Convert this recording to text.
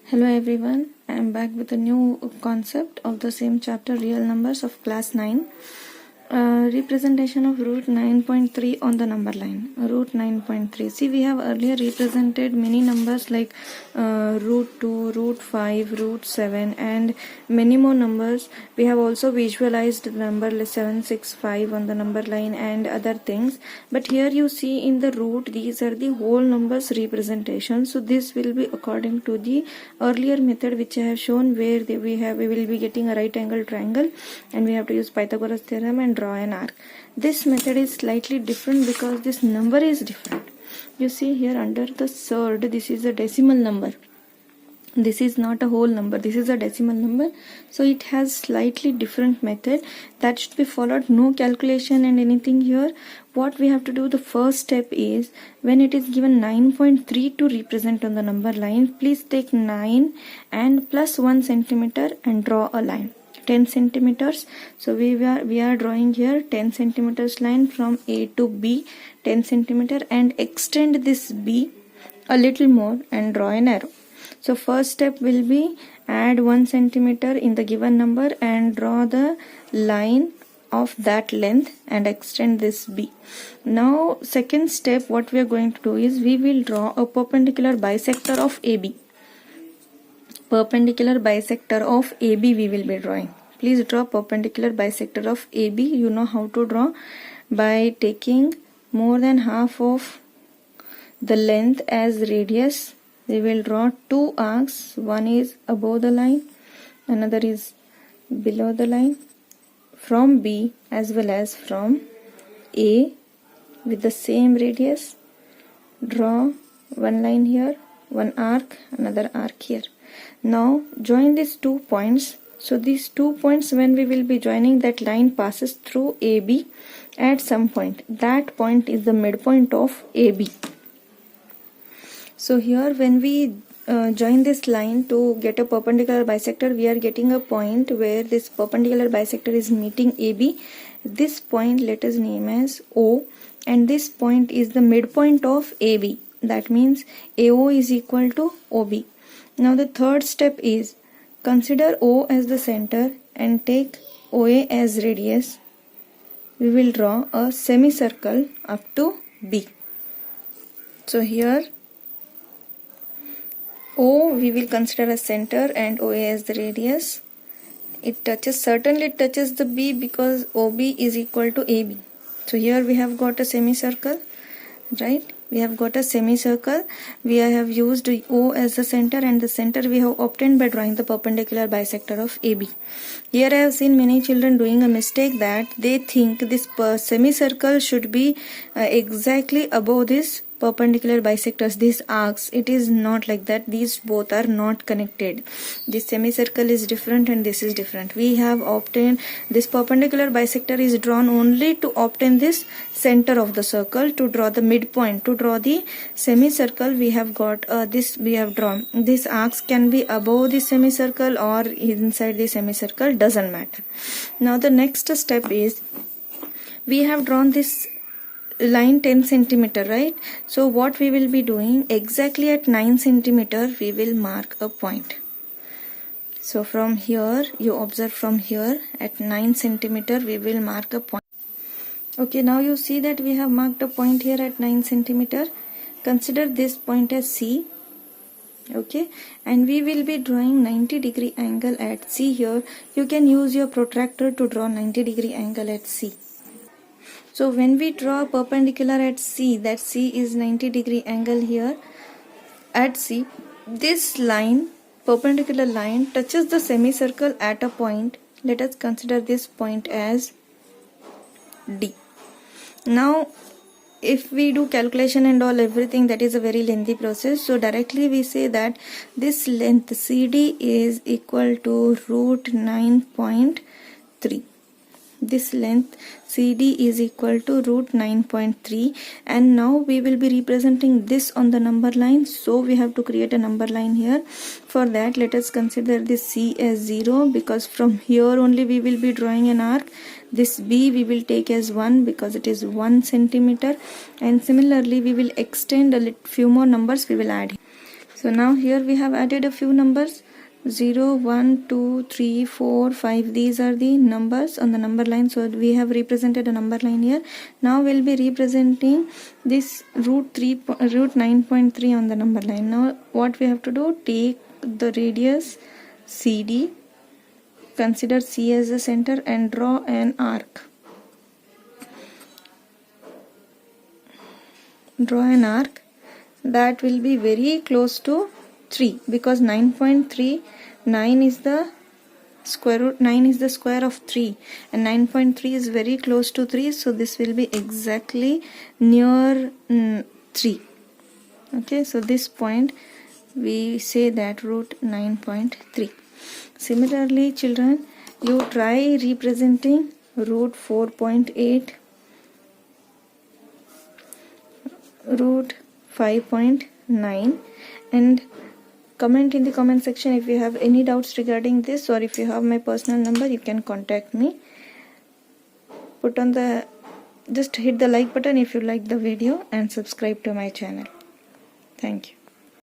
Hello everyone, I am back with a new concept of the same chapter, real numbers of class 9. Representation of root 9.3 on the number line. Root 9.3. See, we have earlier represented many numbers like root 2, root 5, root 7 and many more numbers. We have also visualized the number 765 on the number line and other things. But here you see in the root, these are the whole numbers representation. So this will be according to the earlier method which I have shown, where we will be getting a right angle triangle and we have to use Pythagoras theorem and draw an arc. This method is slightly different because this number is different. You see here under the third, this is a decimal number. This is not a whole number, this is a decimal number. So it has slightly different method that should be followed. No calculation and anything here. What we have to do, the first step is, when it is given 9.3 to represent on the number line, please take 9 and plus 1 centimeter and draw a line. 10 centimeters. So we are drawing here 10 centimeters line from A to B, 10 centimeter, and extend this B a little more and draw an arrow. So first step will be add 1 centimeter in the given number and draw the line of that length and extend this B. Now second step, what we are going to do is, we will draw a perpendicular bisector of AB. Perpendicular bisector of AB we will be drawing. Please draw perpendicular bisector of AB. You know how to draw by taking more than half of the length as radius. We will draw two arcs. One is above the line, another is below the line, from B as well as from A with the same radius. Draw one line here, one arc, another arc here. Now join these 2 points. So these 2 points, when we will be joining, that line passes through AB at some point. That point is the midpoint of AB. So here when we join this line to get a perpendicular bisector, we are getting a point where this perpendicular bisector is meeting AB. This point let us name as O, and this point is the midpoint of AB. That means AO is equal to OB. Now the third step is, consider O as the center and take OA as radius. We will draw a semicircle up to B. So here O we will consider as center and OA as the radius. It certainly touches the B because OB is equal to AB. So here we have got a semicircle, right? We have got a semicircle. We have used O as the center, and the center we have obtained by drawing the perpendicular bisector of AB. Here I have seen many children doing a mistake, that they think this semicircle should be exactly above this perpendicular bisectors, these arcs. It is not like that. These both are not connected. This semicircle is different and this is different. We have obtained this perpendicular bisector is drawn only to obtain this center of the circle, to draw the midpoint. To draw the semicircle, we have got we have drawn. These arcs can be above the semicircle or inside the semicircle, doesn't matter. Now the next step is, we have drawn this line 10 centimeter, right? So what we will be doing, exactly at 9 centimeter we will mark a point. So from here, you observe, from here at 9 centimeter we will mark a point. Okay, now you see that we have marked a point here at 9 centimeter. Consider this point as C. Okay, and we will be drawing 90-degree angle at C here. You can use your protractor to draw 90-degree angle at C. So when we draw perpendicular at C, that C is 90-degree angle here at C, this line, perpendicular line, touches the semicircle at a point. Let us consider this point as D. Now if we do calculation and all, everything, that is a very lengthy process. So directly we say that this length CD is equal to root 9.3. This length CD is equal to root 9.3, and now we will be representing this on the number line. So we have to create a number line here. For that, let us consider this C as 0, because from here only we will be drawing an arc. This B we will take as 1 because it is 1 centimeter, and similarly we will extend a few more numbers we will add. So now here we have added a few numbers, 0, 1, 2, 3, 4, 5. These are the numbers on the number line. So we have represented a number line here. Now we'll be representing this root 9.3 on the number line. Now what we have to do, take the radius CD, consider C as the center and draw an arc. Draw an arc that will be very close to 3, because 9.39 is the square root, 9 is the square of 3 and 9.3 is very close to 3, so this will be exactly near 3. Okay, so this point we say that root 9.3. Similarly, children, you try representing root 4.8, root 5.9, and comment in the comment section if you have any doubts regarding this, or if you have my personal number, you can contact me. Just hit the like button if you like the video and subscribe to my channel. Thank you.